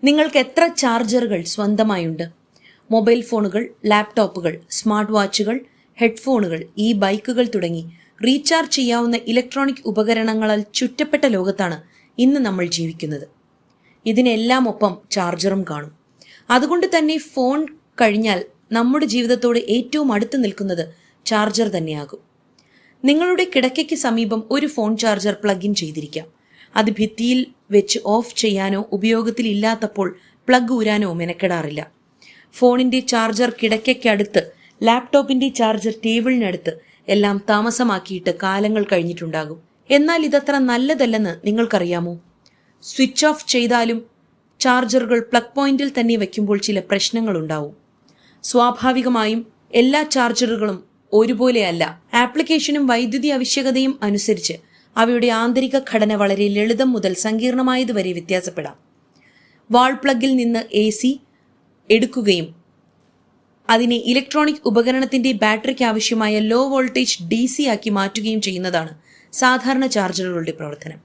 നിങ്ങൾക്ക് എത്ര ചാർജറുകൾ സ്വന്തമായുണ്ട്? മൊബൈൽ ഫോണുകൾ, ലാപ്ടോപ്പുകൾ, സ്മാർട്ട് വാച്ചുകൾ, ഹെഡ്ഫോണുകൾ, ഈ ബൈക്കുകൾ തുടങ്ങി റീചാർജ് ചെയ്യാവുന്ന ഇലക്ട്രോണിക് ഉപകരണങ്ങളാൽ ചുറ്റപ്പെട്ട ലോകത്താണ് ഇന്ന് നമ്മൾ ജീവിക്കുന്നത്. ഇതിനെല്ലാം ഒപ്പം ചാർജറും കാണും. അതുകൊണ്ട് തന്നെ ഫോൺ കഴിഞ്ഞാൽ നമ്മുടെ ജീവിതത്തോട് ഏറ്റവും അടുത്ത് നിൽക്കുന്നത് ചാർജർ തന്നെയാകും. നിങ്ങളുടെ കിടക്കയ്ക്ക് സമീപം ഒരു ഫോൺ ചാർജർ പ്ലഗ് ഇൻ ചെയ്തിരിക്കാം. അത് ഭിത്തിയിൽ വെച്ച് ഓഫ് ചെയ്യാനോ ഉപയോഗത്തിൽ ഇല്ലാത്തപ്പോൾ പ്ലഗ് ഊരാനോ മെനക്കെടാറില്ല. ഫോണിന്റെ ചാർജർ കിടക്കയ്ക്കടുത്ത്, ലാപ്ടോപ്പിന്റെ ചാർജർ ടേബിളിനടുത്ത് എല്ലാം താമസമാക്കിയിട്ട് കാലങ്ങൾ കഴിഞ്ഞിട്ടുണ്ടാകും. എന്നാൽ ഇതത്ര നല്ലതല്ലെന്ന് നിങ്ങൾക്കറിയാമോ? സ്വിച്ച് ഓഫ് ചെയ്താലും ചാർജറുകൾ പ്ലഗ് പോയിന്റിൽ തന്നെ വയ്ക്കുമ്പോൾ ചില പ്രശ്നങ്ങളുണ്ടാവും. സ്വാഭാവികമായും എല്ലാ ചാർജറുകളും ഒരുപോലെയല്ല. ആപ്ലിക്കേഷനും വൈദ്യുതി ആവശ്യകതയും അനുസരിച്ച് അവയുടെ ആന്തരിക ഘടന വളരെ ലളിതം മുതൽ സങ്കീർണമായതുവരെ വ്യത്യാസപ്പെടാം. വാൾ പ്ലഗിൽ നിന്ന് AC എടുക്കുകയും അതിനെ ഇലക്ട്രോണിക് ഉപകരണത്തിന്റെ ബാറ്ററിക്ക് ആവശ്യമായ ലോ വോൾട്ടേജ് DC ആക്കി മാറ്റുകയും ചെയ്യുന്നതാണ് സാധാരണ ചാർജറുകളുടെ പ്രവർത്തനം.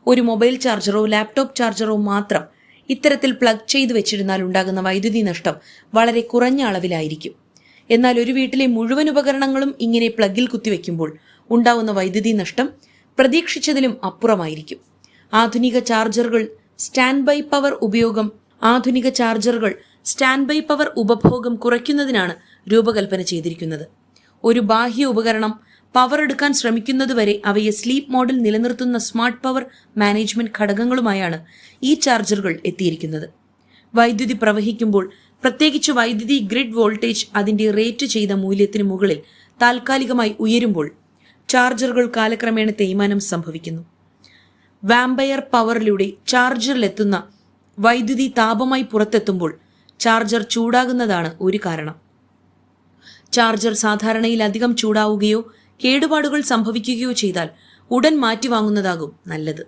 ഒരു മൊബൈൽ ചാർജറോ ലാപ്ടോപ്പ് ചാർജറോ മാത്രം ഇത്തരത്തിൽ പ്ലഗ് ചെയ്തു വെച്ചിരുന്നാൽ ഉണ്ടാകുന്ന വൈദ്യുതി നഷ്ടം വളരെ കുറഞ്ഞ അളവിലായിരിക്കും. എന്നാൽ ഒരു വീട്ടിലെ മുഴുവൻ ഉപകരണങ്ങളും ഇങ്ങനെ പ്ലഗിൽ കുത്തിവെക്കുമ്പോൾ ഉണ്ടാവുന്ന വൈദ്യുതി നഷ്ടം പ്രതീക്ഷിച്ചതിലും അപ്പുറമായിരിക്കും. ആധുനിക ചാർജറുകൾ സ്റ്റാൻഡ് ബൈ പവർ ഉപഭോഗം കുറയ്ക്കുന്നതിനാണ് രൂപകൽപ്പന ചെയ്തിരിക്കുന്നത്. ഒരു ബാഹ്യ ഉപകരണം പവർ എടുക്കാൻ ശ്രമിക്കുന്നതുവരെ അവയെ സ്ലീപ്പ് മോഡിൽ നിലനിർത്തുന്ന സ്മാർട്ട് പവർ മാനേജ്മെന്റ് ഘടകങ്ങളുമായാണ് ഈ ചാർജറുകൾ എത്തിയിരിക്കുന്നത്. വൈദ്യുതി പ്രവഹിക്കുമ്പോൾ, പ്രത്യേകിച്ച് വൈദ്യുതി ഗ്രിഡ് വോൾട്ടേജ് അതിന്റെ റേറ്റ് ചെയ്ത മൂല്യത്തിന് മുകളിൽ താൽക്കാലികമായി ഉയരുമ്പോൾ ചാർജറുകൾ കാലക്രമേണ തേയ്മാനം സംഭവിക്കുന്നു. വാമ്പയർ പവറിലൂടെ ചാർജറിലെത്തുന്ന വൈദ്യുതി താപമായി പുറത്തെത്തുമ്പോൾ ചാർജർ ചൂടാകുന്നതാണ് ഒരു കാരണം. ചാർജർ സാധാരണയിലധികം ചൂടാവുകയോ കേടുപാടുകൾ സംഭവിക്കുകയോ ചെയ്താൽ ഉടൻ മാറ്റിവാങ്ങുന്നതാകും നല്ലത്.